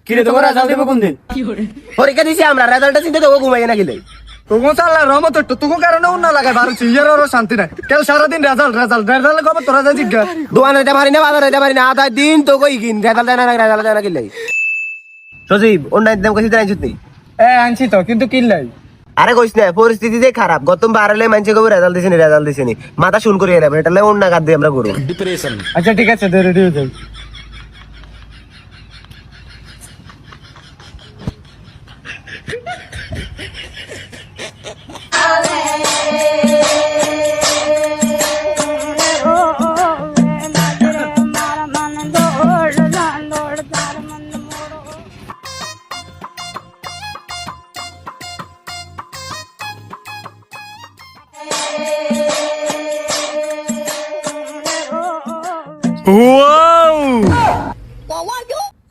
কি রে তোমার রেজাল্ট দেব কোন দিন? পরীক্ষা দিছি আমরা, রেজাল্টটা চিন্তা তো ঘুমাই না গেলে। তোকে আল্লাহ রহমত একটু তোকে কারণে অন্য লাগায় বাড়ছে ইয়ার ওর শান্তি নাই। কেউ সারাদিন রেজাল্ট রেজাল্ট রেজাল্ট কবে তোরা যা জিজ্ঞা দোকান হইতে পারি না, বাজার হইতে পারি না, আধা দিন তো কই কিন রেজাল্ট দেয় না গেলে। সজীব অনলাইন দাম কাছে জানাইছিস তুই? আনছি তো, কিন্তু কিনলাই। আরে কইস না, পরিস্থিতি যে খারাপ, গতম বাড়ালে মানুষে কবে রেজাল্ট দিছেনি মাথা শুন করে এলাম, এটা অন্য কাজ দিয়ে আমরা করব। আচ্ছা ঠিক আছে, রেডি হয়ে যাই।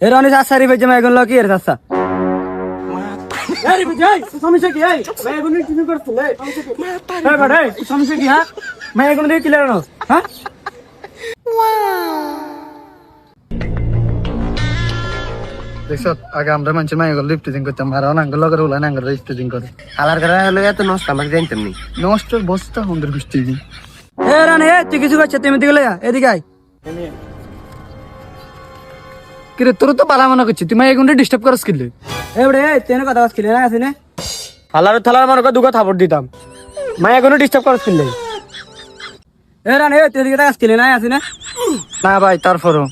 এর অনেক আশা রিবে জমা এগুলো কি এর আশা? আরে ভাই সমস্যা কি? এই ভাই এগুলো কি করছিস? এই সমস্যা কি? এই ভাই সমস্যা কি? হ্যাঁ ভাই এগুলো দিয়ে ক্লিয়ার না, হ্যাঁ? দেখো আগে আমরা মানুষের মায়ের লিফটিং করতাম, আর অনাঙ্গুল করে উলান আঙ্গুল লিফটিং করে কালার করা হলো এত নষ্ট আমাকে জানতাম নি। নষ্ট বস্তা সুন্দর বৃষ্টি দি এ রানে এ তুই কিছু করছিস? তুমি দিকে লয়া এদিকে আয়। কিরে তোর তো বালা মনে করছিস, তুই এগুলো ডিস্টার্ব করছ কিলে? এবারে তেনে কথা বলছিস না আসিনে থালার মনে কর দুগা থাপড় দিতাম, মায়া এগুলো ডিস্টার্ব করছ কিলে? এ রানে এ তুই এদিকে আসছিস না আসিনে? না ভাই তারপরও